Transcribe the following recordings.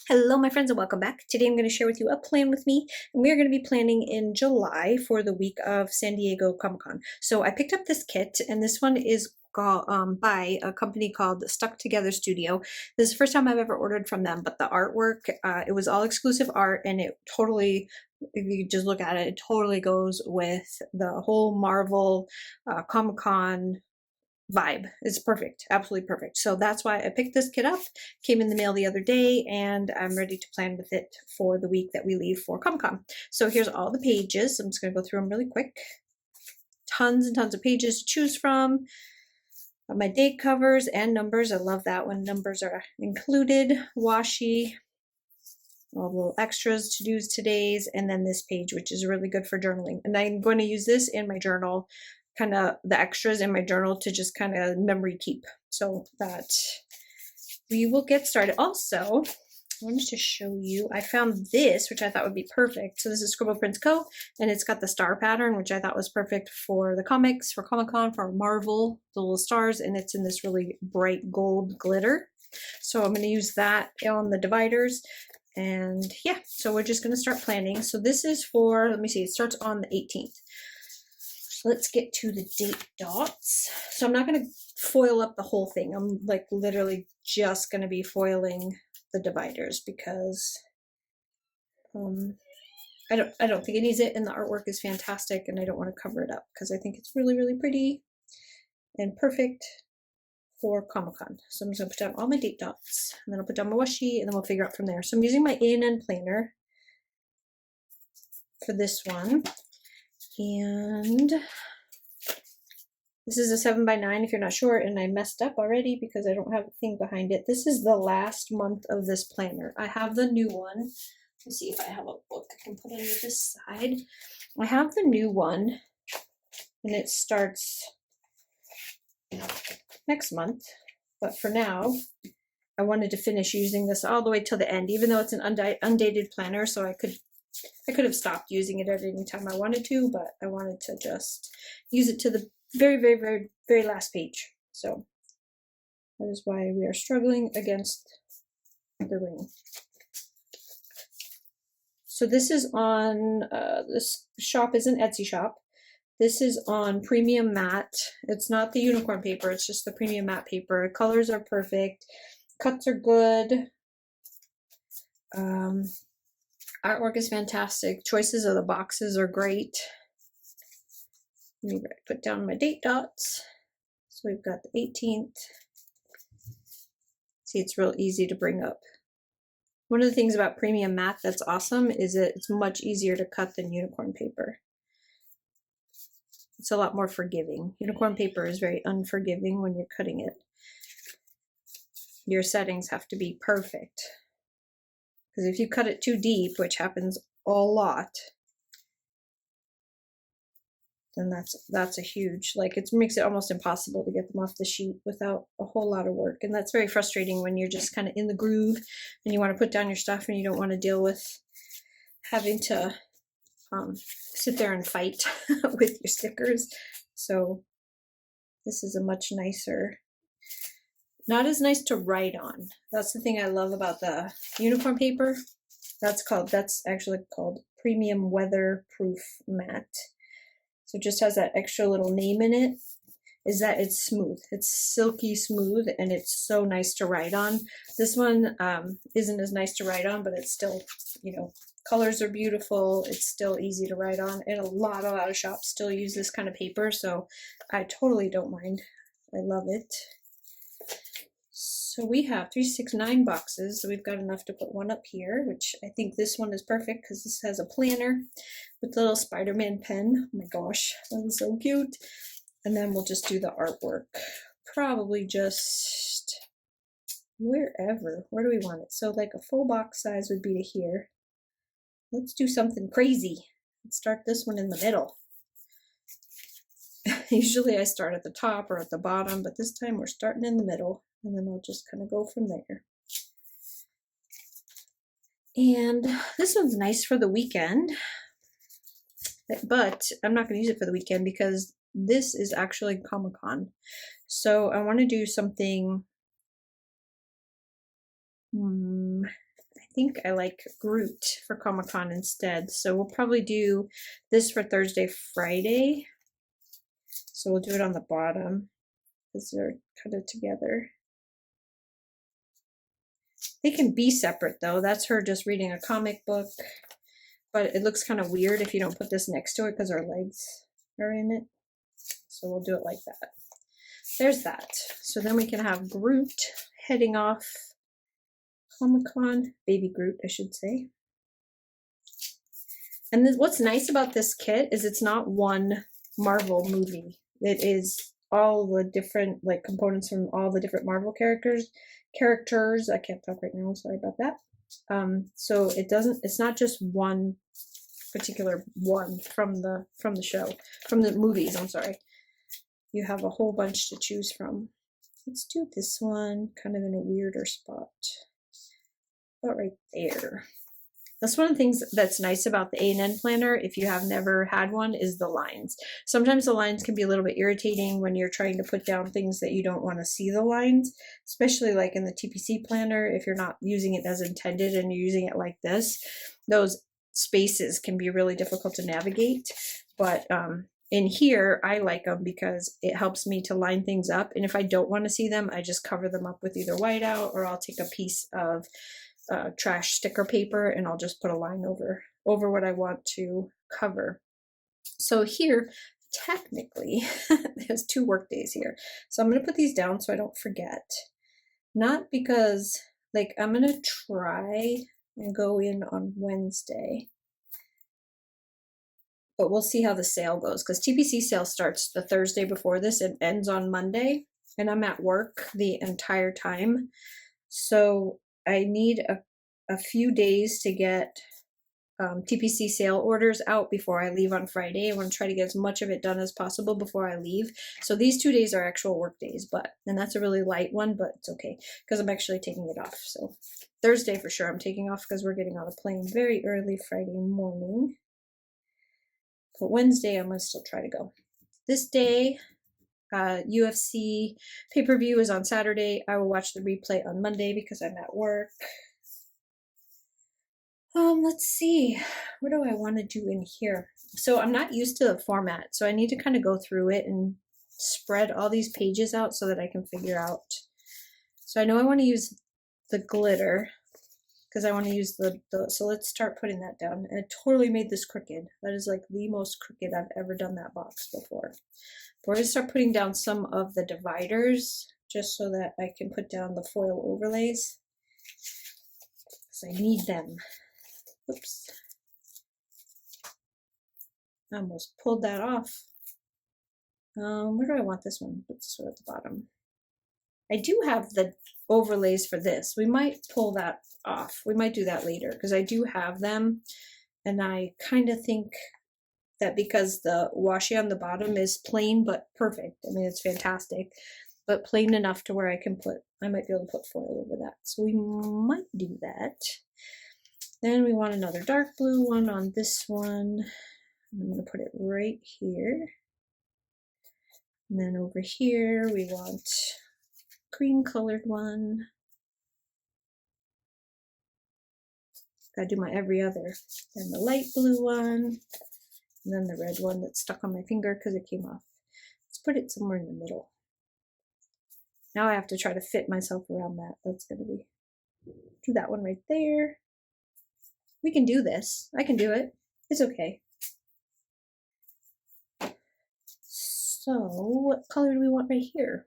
Hello, my friends, and welcome back. Today I'm going to share with you a plan with me, and we are going to be planning in July for the week of San Diego Comic-Con. So I picked up this kit, and this one is by a company called Stuck Together Studio. This is the first time I've ever ordered from them, but the artwork, it was all exclusive art, and it totally, if you just look at it, it totally goes with the whole Marvel Comic-Con vibe. It's perfect, absolutely perfect. So that's why I picked this kit up. Came in the mail the other day, and I'm ready to plan with it for the week that we leave for Comic-Con. So here's all the pages. I'm just going to go through them really quick. Tons and tons of pages to choose from. My date covers and numbers. I love that when numbers are included. Washi, all the little extras, to-dos, today's, and then this page, which is really good for journaling. And I'm going to use this in my journal, kind of the extras in my journal to just kind of memory keep, so that we will get started. Also, I wanted to show you, I found this, which I thought would be perfect. So this is Scribble Prints Co., and it's got the star pattern, which I thought was perfect for the comics, for Comic-Con, for Marvel, the little stars, and it's in this really bright gold glitter. So I'm going to use that on the dividers. And yeah, so we're just going to start planning. So this is for, let me see, it starts on the 18th. Let's get to the date dots. So I'm not going to foil up the whole thing. I'm like literally just going to be foiling the dividers because I don't think it needs it, and the artwork is fantastic, and I don't want to cover it up because I think it's really, really pretty and perfect for Comic-Con. So I'm just going to put down all my date dots, and then I'll put down my washi, and then we'll figure out from there. So I'm using my A&N planner for this one. And this is a 7x9 if you're not sure, and I messed up already because I don't have a thing behind it. This is the last month of this planner. I have the new one. Let's see if I have a book I can put under this side. I have the new one, and it starts next month. But for now, I wanted to finish using this all the way till the end, even though it's an undated planner, so I could have stopped using it at any time I wanted to, but I wanted to just use it to the very, very, very, very last page. So that is why we are struggling against the ring. So this is on, this shop is an Etsy shop. This is on premium matte. It's not the unicorn paper, it's just the premium matte paper. Colors are perfect. Cuts are good. Artwork is fantastic. Choices of the boxes are great. Let me put down my date dots. So we've got the 18th. See, it's real easy to bring up. One of the things about premium matte that's awesome is that it's much easier to cut than unicorn paper. It's a lot more forgiving. Unicorn paper is very unforgiving when you're cutting it. Your settings have to be perfect. Because if you cut it too deep, which happens a lot, then that's a huge, like, it makes it almost impossible to get them off the sheet without a whole lot of work. And that's very frustrating when you're just kind of in the groove and you want to put down your stuff and you don't want to deal with having to sit there and fight with your stickers. So this is a much nicer, not as nice to write on. That's the thing I love about the unicorn paper. That's actually called premium weatherproof matte. So it just has that extra little name in it, is that it's smooth. It's silky smooth, and it's so nice to write on. This one isn't as nice to write on, but it's still, you know, colors are beautiful. It's still easy to write on, and a lot of shops still use this kind of paper, so I totally don't mind. I love it. So we have 3, 6, 9 boxes. So we've got enough to put one up here, which I think this one is perfect because this has a planner with a little Spider-Man pen. Oh my gosh, that is so cute. And then we'll just do the artwork. Probably just wherever. Where do we want it? So like a full box size would be to here. Let's do something crazy. Let's start this one in the middle. Usually I start at the top or at the bottom, but this time we're starting in the middle. And then I'll just kind of go from there. And this one's nice for the weekend, but I'm not going to use it for the weekend because this is actually Comic-Con. So I want to do something, I think I like Groot for Comic-Con instead. So we'll probably do this for Thursday, Friday. So we'll do it on the bottom because they're kind of together. They can be separate though. That's her just reading a comic book. But it looks kind of weird if you don't put this next to it because her legs are in it. So we'll do it like that. There's that. So then we can have Groot heading off Comic-Con, baby Groot, I should say. And then what's nice about this kit is it's not one Marvel movie. It is all the different like components from all the different Marvel characters. I can't talk right now, sorry about that. So it's not just one particular one from the show, from the movies, I'm sorry. You have a whole bunch to choose from. Let's do this one kind of in a weirder spot. About right there. That's one of the things that's nice about the A&N planner, if you have never had one, is the lines. Sometimes the lines can be a little bit irritating when you're trying to put down things that you don't want to see the lines, especially like in the TPC planner, if you're not using it as intended and you're using it like this, those spaces can be really difficult to navigate. But in here, I like them because it helps me to line things up. And if I don't want to see them, I just cover them up with either whiteout or I'll take a piece of trash sticker paper and I'll just put a line over what I want to cover. So here, technically, there's 2 work days here. So I'm going to put these down so I don't forget. Not because, like, I'm going to try and go in on Wednesday. But we'll see how the sale goes because TPC sale starts the Thursday before this and ends on Monday. And I'm at work the entire time. So I need a few days to get TPC sale orders out before I leave on Friday. I want to try to get as much of it done as possible before I leave. So these 2 days are actual work days, and that's a really light one, but it's okay because I'm actually taking it off. So Thursday for sure I'm taking off because we're getting on a plane very early Friday morning. But Wednesday I'm going to still try to go. This day, UFC pay-per-view is on Saturday. I will watch the replay on Monday because I'm at work. Let's see. What do I want to do in here? So I'm not used to the format, so I need to kind of go through it and spread all these pages out so that I can figure out. So I know I want to use the glitter because I want to use so let's start putting that down. And I totally made this crooked. That is like the most crooked I've ever done that box before. We're going to start putting down some of the dividers just so that I can put down the foil overlays. So I need them. Oops. I almost pulled that off. Where do I want this one? Let's sort at the bottom. I do have the overlays for this. We might pull that off. We might do that later because I do have them. And I kind of think that because the washi on the bottom is plain but perfect. I mean, it's fantastic, but plain enough to where I might be able to put foil over that. So we might do that. Then we want another dark blue one on this one. I'm going to put it right here. And then over here we want cream colored one. Gotta do my every other. Then the light blue one. And then the red one that's stuck on my finger because it came off. Let's put it somewhere in the middle. Now I have to try to fit myself around that. That's going to be, do that one right there. We can do this. I can do it. It's okay. So what color do we want right here?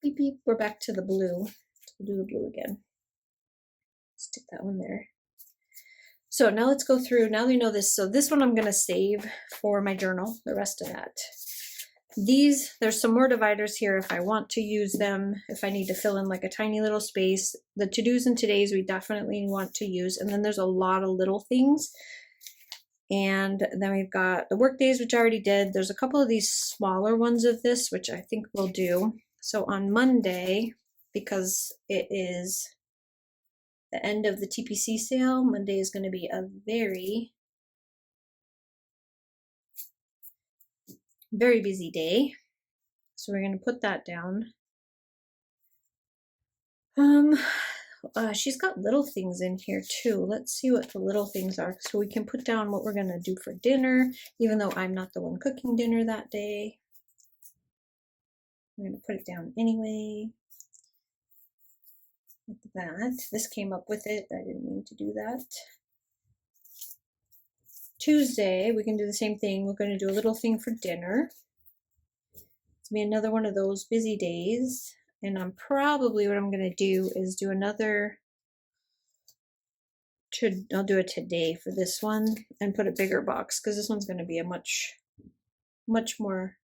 Beep beep, we're back to the blue. We'll do the blue again. Stick that one there. So now let's go through, now we know this. So this one I'm going to save for my journal, the rest of that. There's some more dividers here if I want to use them, if I need to fill in like a tiny little space. The to-dos and todays we definitely want to use. And then there's a lot of little things. And then we've got the work days, which I already did. There's a couple of these smaller ones of this, which I think we'll do. So on Monday, because it is the end of the TPC sale, Monday is going to be a very busy day. So we're going to put that down. she's got little things in here too. Let's see what the little things are so we can put down what we're gonna do for dinner, even though I'm not the one cooking dinner that day. I'm gonna put it down anyway. Like that. This came up with it. I didn't mean to do that. Tuesday, we can do the same thing. We're going to do a little thing for dinner. It's going to be another one of those busy days. And I'm probably, what I'm going to do is do another, I'll do it today for this one and put a bigger box because this one's going to be a much more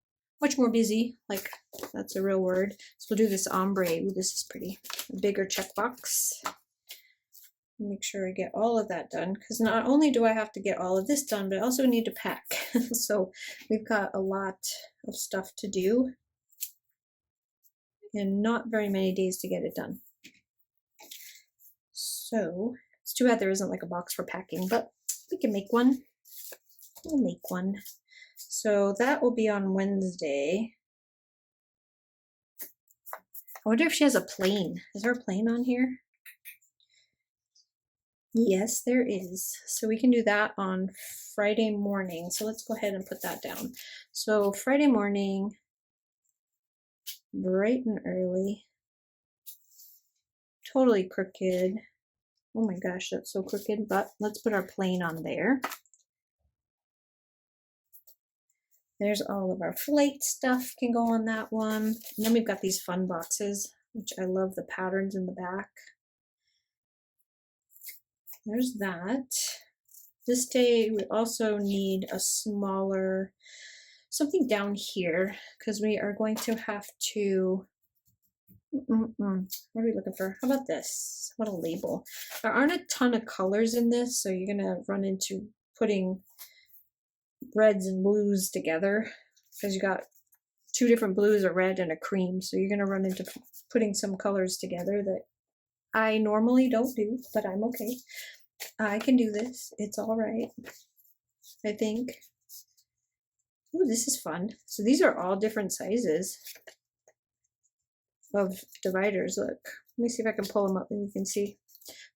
busy. Like, that's a real word. So we'll do this ombre. Ooh, this is pretty. A bigger checkbox. Make sure I get all of that done because not only do I have to get all of this done, but I also need to pack. So we've got a lot of stuff to do and not very many days to get it done. So it's too bad there isn't like a box for packing, but we can make one. We'll make one. So that will be on Wednesday. I wonder if she has a plane. Is there a plane on here? Yes, there is. So we can do that on Friday morning. So let's go ahead and put that down. So Friday morning, bright and early, totally crooked. Oh my gosh, that's so crooked, but let's put our plane on there. There's all of our flight stuff can go on that one. And then we've got these fun boxes, which I love the patterns in the back. There's that. This day we also need a smaller, something down here, because we are going to have to, what are we looking for? How about this? What a label. There aren't a ton of colors in this, so you're gonna run into putting reds and blues together, because you got two different blues, a red and a cream, so you're gonna run into putting some colors together that I normally don't do, but I'm okay. I can do this. It's all right, I think. Ooh, this is fun. So these are all different sizes of dividers. Look, let me see if I can pull them up and you can see.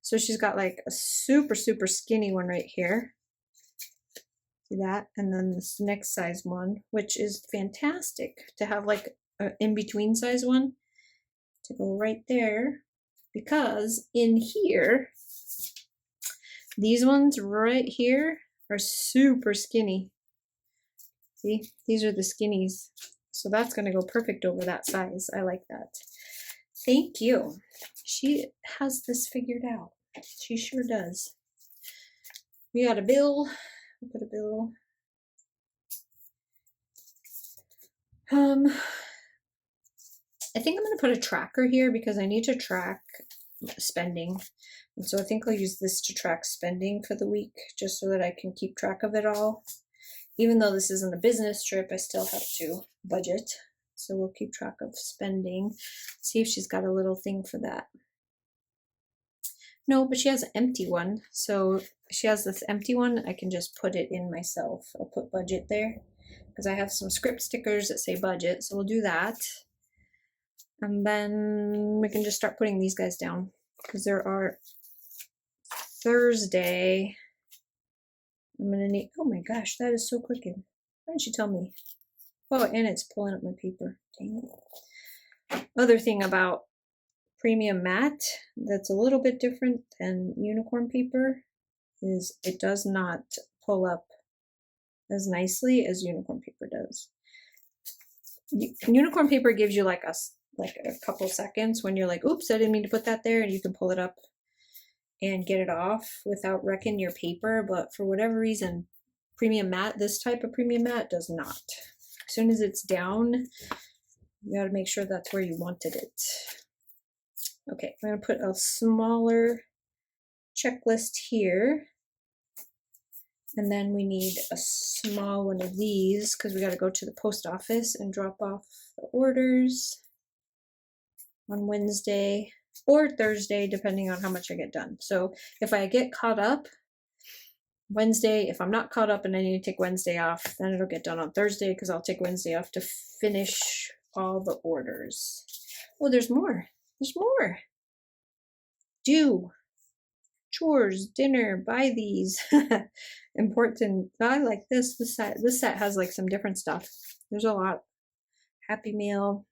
So she's got like a super skinny one right here. See that? And then this next size one, which is fantastic to have like an in-between size one to go right there, because in here, these ones right here are super skinny. See, these are the skinnies. So that's going to go perfect over that size. I like that. Thank you. She has this figured out. She sure does. We got a bill. We'll put a bill. I think I'm going to put a tracker here because I need to track spending. And so I think I'll use this to track spending for the week, just so that I can keep track of it all. Even though this isn't a business trip, I still have to budget. So we'll keep track of spending. See if she's got a little thing for that. No, but she has an empty one. So she has this empty one. I can just put it in myself. I'll put budget there because I have some script stickers that say budget. So we'll do that. And then we can just start putting these guys down because there are Thursday. I'm gonna need, oh my gosh, that is so crooked. Why didn't you tell me? Oh, and it's pulling up my paper. Dang it. Other thing about premium matte that's a little bit different than unicorn paper is it does not pull up as nicely as unicorn paper does. Unicorn paper gives you like a couple seconds when you're like, oops, I didn't mean to put that there, and you can pull it up and get it off without wrecking your paper. But for whatever reason, premium matte, this type of premium matte does not. As soon as it's down, you got to make sure that's where you wanted it. Okay, I'm going to put a smaller checklist here. And then we need a small one of these because we got to go to the post office and drop off the orders on Wednesday or Thursday, depending on how much I get done. So if I get caught up Wednesday, if I'm not caught up and I need to take Wednesday off, then it'll get done on Thursday because I'll take Wednesday off to finish all the orders. Oh, there's more. There's more. do. Chores, dinner, buy these. Important. I like this. This set has like some different stuff. There's a lot. Happy Meal.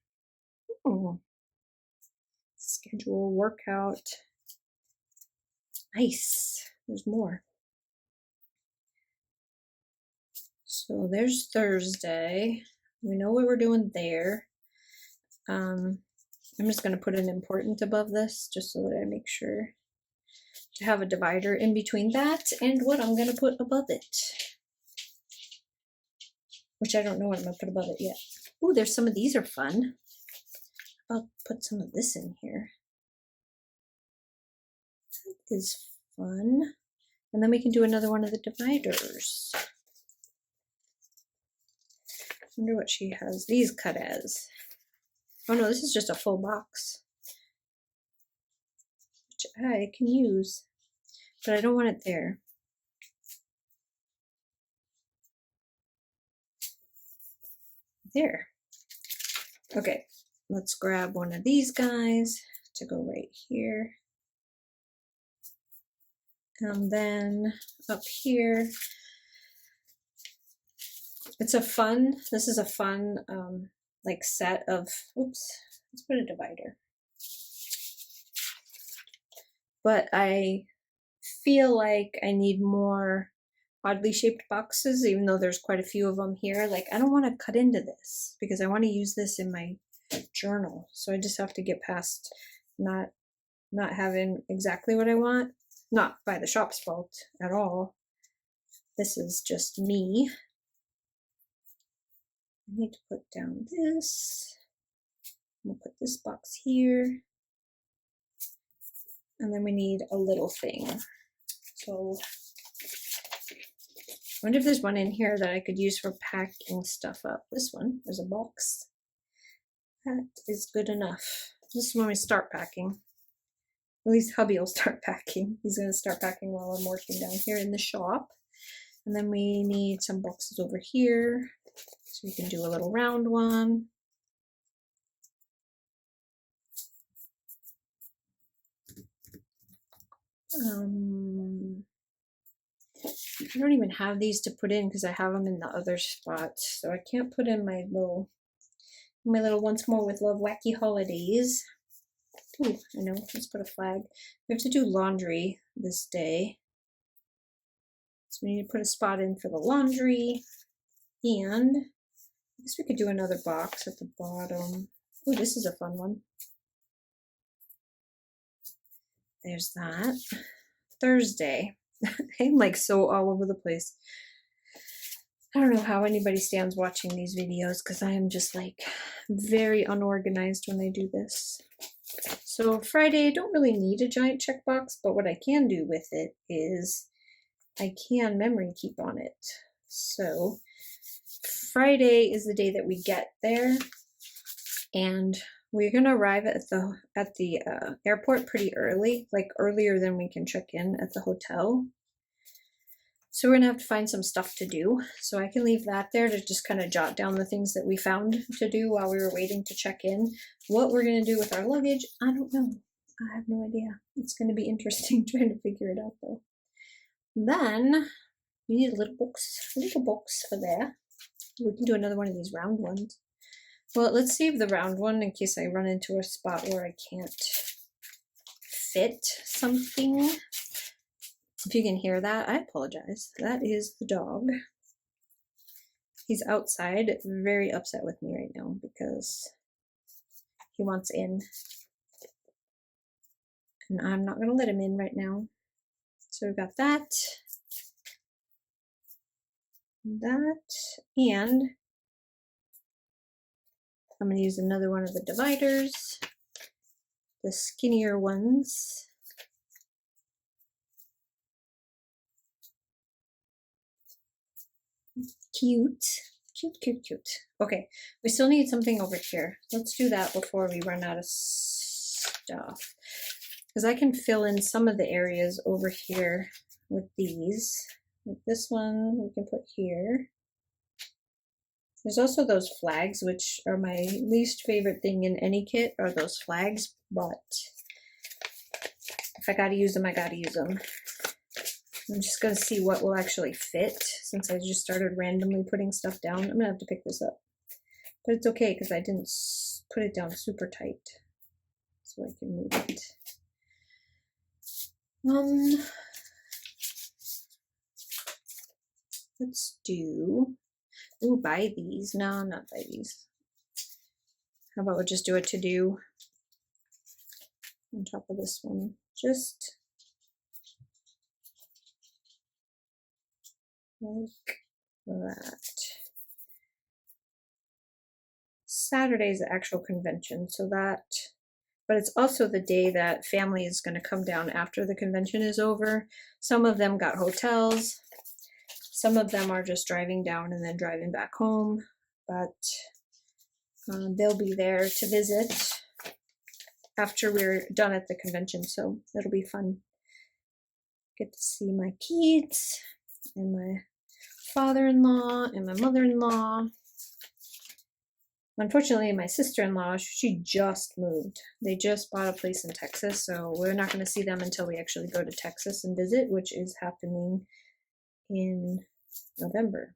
Oh. Schedule, workout. Nice. There's more. So there's Thursday. We know what we're doing there. I'm just going to put an important above this just so that I make sure to have a divider in between that and what I'm going to put above it. Which I don't know what I'm going to put above it yet. Oh, there's some of these are fun. I'll put some of this in here. That is fun. And then we can do another one of the dividers. I wonder what she has these cut as. Oh no, this is just a full box, which I can use, but I don't want it there. There. Okay, let's grab one of these guys to go right here. And then up here, this is a fun like set of, oops, let's put a divider. But I feel like I need more oddly shaped boxes, even though there's quite a few of them here. Like, I don't want to cut into this because I want to use this in my journal. So I just have to get past not having exactly what I want. Not by the shop's fault at all. This is just me. I need to put down this. We'll put this box here. And then we need a little thing. So I wonder if there's one in here that I could use for packing stuff up. This one, there's a box. That is good enough. This is when we start packing. At least hubby will start packing. He's going to start packing while I'm working down here in the shop. And then we need some boxes over here. So we can do a little round one. I don't even have these to put in because I have them in the other spot. So I can't put in my little Once More with Love Wacky Holidays. Ooh, I know, let's put a flag. We have to do laundry this day. So we need to put a spot in for the laundry. And I guess we could do another box at the bottom. Oh, this is a fun one. There's that. Thursday. I'm like so all over the place. I don't know how anybody stands watching these videos because I am just like very unorganized when I do this. So Friday, I don't really need a giant checkbox, but what I can do with it is I can memory keep on it. So Friday is the day that we get there, and we're gonna arrive at the airport pretty early, like earlier than we can check in at the hotel. So we're gonna have to find some stuff to do. So I can leave that there to just kind of jot down the things that we found to do while we were waiting to check in. What we're gonna do with our luggage, I don't know. I have no idea. It's gonna be interesting trying to figure it out though. Then we need a little box for there. We can do another one of these round ones. Well, let's save the round one in case I run into a spot where I can't fit something. If you can hear that, I apologize. That is the dog. He's outside, very upset with me right now because he wants in. And I'm not going to let him in right now. So we've got that. And I'm going to use another one of the dividers, the skinnier ones. Cute. Okay, we still need something over here. Let's do that before we run out of stuff. Because I can fill in some of the areas over here with these. Like this one we can put here. There's also those flags, which are my least favorite thing in any kit, are those flags, but if I gotta use them, I gotta use them. I'm just gonna see what will actually fit since I just started randomly putting stuff down. I'm gonna have to pick this up, but it's okay because I didn't put it down super tight, so I can move it. Let's do, ooh, buy these. No, not buy these. How about we'll just do a to-do on top of this one? Just like that. Saturday is the actual convention, so that, but it's also the day that family is going to come down after the convention is over. Some of them got hotels. Some of them are just driving down and then driving back home, but they'll be there to visit after we're done at the convention, so it'll be fun. Get to see my kids and my father-in-law and my mother-in-law. Unfortunately, my sister-in-law, she just moved. They just bought a place in Texas, so we're not going to see them until we actually go to Texas and visit, which is happening in November.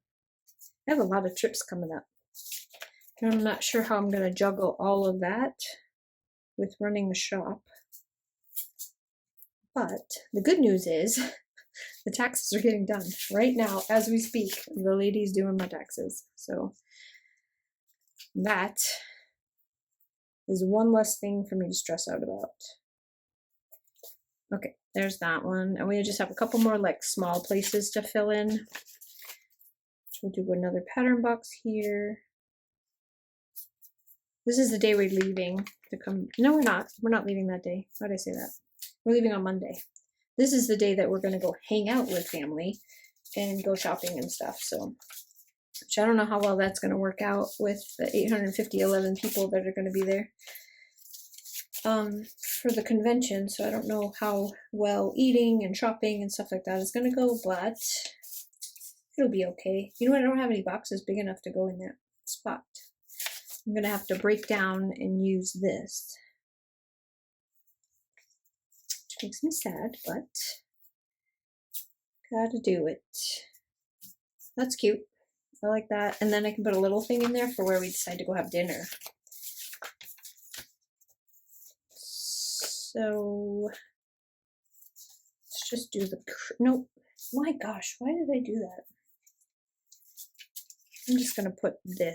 I have a lot of trips coming up. And I'm not sure how I'm going to juggle all of that with running the shop. But the good news is the taxes are getting done right now as we speak. The lady's doing my taxes. So that is one less thing for me to stress out about. Okay, there's that one. And we just have a couple more like small places to fill in. So we'll do another pattern box here. This is the day we're leaving to come. No, we're not. We're not leaving that day. Why did I say that? We're leaving on Monday. This is the day that we're going to go hang out with family and go shopping and stuff. So, which I don't know how well that's going to work out with the 11 people that are going to be there for the convention. So I don't know how well eating and shopping and stuff like that is going to go, but it'll be okay. You know what? I don't have any boxes big enough to go in that spot. I'm going to have to break down and use this, which makes me sad, but gotta do it. That's cute. I like that. And then I can put a little thing in there for where we decide to go have dinner. So let's just do the, nope. My gosh, why did I do that? I'm just gonna put this